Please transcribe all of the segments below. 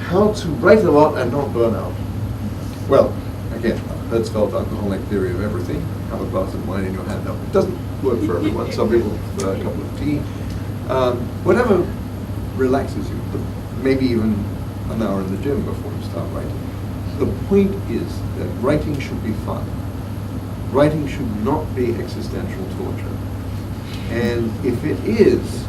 how to write a lot and not burn out. Well, again, Herzfeld alcoholic theory of everything. Have a glass of wine in your hand. No, it doesn't work for everyone. Some people prefer a cup of tea. Whatever relaxes you, maybe even an hour in the gym before you start writing. The point is that writing should be fun. Writing should not be existential torture. And if it is,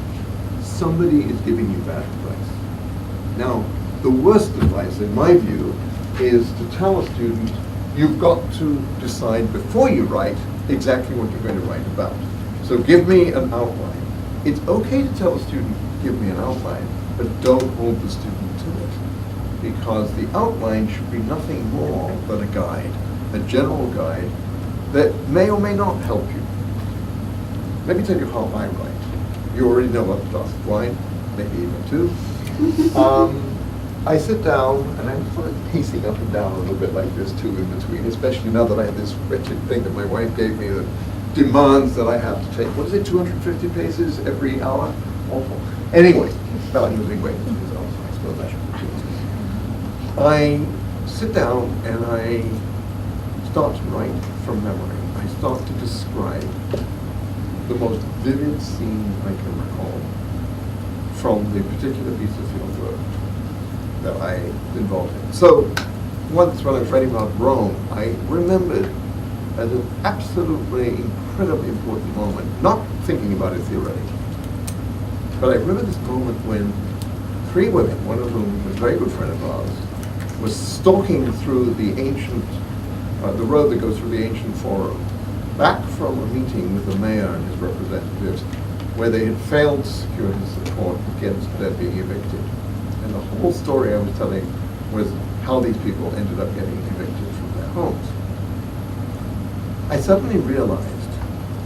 somebody is giving you bad advice. Now, the worst advice, in my view, is to tell a student, you've got to decide before you write exactly what you're going to write about. So give me an outline. It's okay to tell a student, give me an outline, but don't hold the student to it. Because the outline should be nothing more than a guide, a general guide, that may or may not help you. Let me tell you how I write. You already know about a glass of wine, maybe even two. I sit down and I'm sort of pacing up and down a little bit like this too in between, especially now that I have this wretched thing that my wife gave me that demands that I have to take, what is it, 250 paces every hour? Awful. Anyway, well, I'm losing weight, so I suppose I should. I sit down and I start to write from memory. I start to describe the most vivid scene I can recall from the particular piece of field work that I involved in. So once when I was writing about Rome, I remembered as an absolutely incredibly important moment, not thinking about it theoretically, but I remember this moment when three women, one of whom was a very good friend of ours, was stalking through the ancient, the road that goes through the ancient forum, back from a meeting with the mayor and his representatives, where they had failed to secure his support against their being evicted. And the whole story I was telling was how these people ended up getting evicted from their homes. I suddenly realized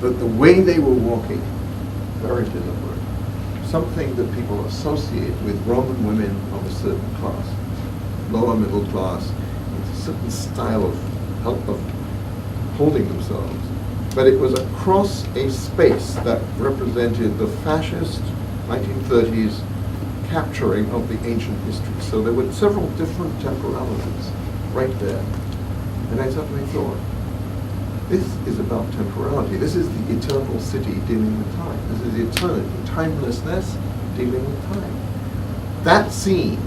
that the way they were walking, very deliberate, something that people associate with Roman women of a certain class, lower middle class, with a certain style of holding themselves. But it was across a space that represented the fascist 1930s capturing of the ancient history. So there were several different temporalities right there. And I suddenly thought, this is about temporality. This is the eternal city dealing with time. This is the eternity, timelessness dealing with time. That scene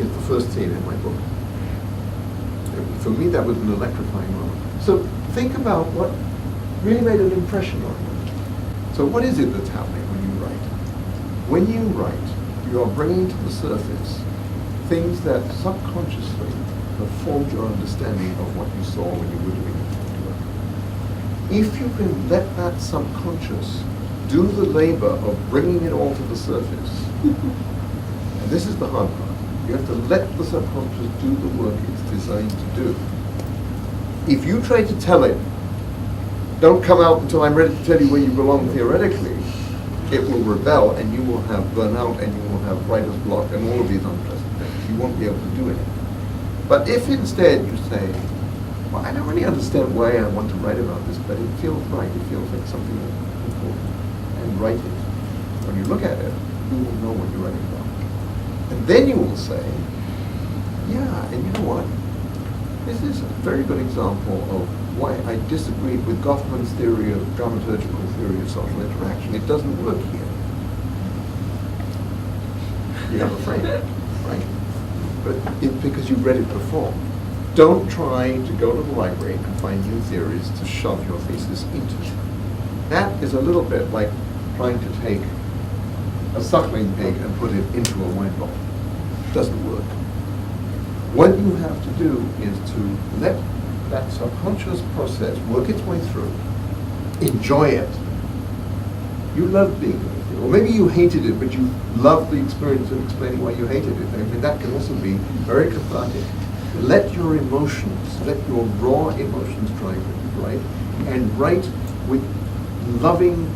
is the first scene in my book. For me, that was an electrifying moment. So think about what really made an impression on you. So what is it that's happening when you write? When you write, you are bringing to the surface things that subconsciously have formed your understanding of what you saw when you were doing the field work. If you can let that subconscious do the labor of bringing it all to the surface, and this is the hard part, you have to let the subconscious do the work it's designed to do. If you try to tell it, don't come out until I'm ready to tell you where you belong theoretically, it will rebel and you will have burnout and you will have writer's block and all of these unpleasant things. You won't be able to do anything. But if instead you say, well, I don't really understand why I want to write about this, but it feels right, it feels like something important, and write it. When you look at it, you will know what you're writing about. And then you will say, yeah, and you know what? This is a very good example of why I disagreed with Goffman's theory of dramaturgical theory of social interaction. It doesn't work here. You have a frame, right? But it's because you've read it before. Don't try to go to the library and find new theories to shove your thesis into. That is a little bit like trying to take a suckling pig and put it into a wine bottle. It doesn't work. What you have to do is to let that subconscious process work its way through. Enjoy it. You love being in the field. Or maybe you hated it, but you loved the experience of explaining why you hated it. I mean, that can also be very cathartic. Let your emotions, let your raw emotions drive you, right? And write with loving,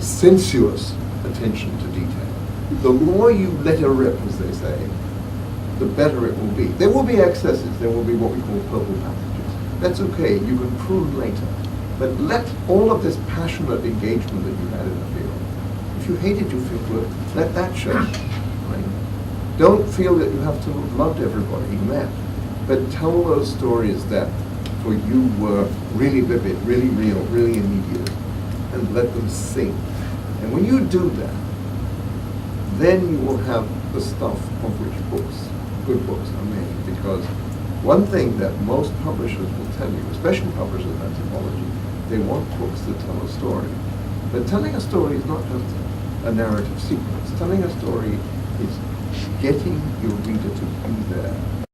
sensuous attention to detail. The more you let her rip, as they say, the better it will be. There will be excesses. There will be what we call purple passages. That's okay. You can prune later. But let all of this passionate engagement that you had in the field, if you hated your field work, let that show, right? Don't feel that you have to have loved everybody you met, but tell those stories that for you were really vivid, really real, really immediate, and let them sink. And when you do that, then you will have the stuff of which good books are made. Because one thing that most publishers will tell you, especially publishers of anthropology, they want books that tell a story. But telling a story is not just a narrative sequence. Telling a story is getting your reader to be there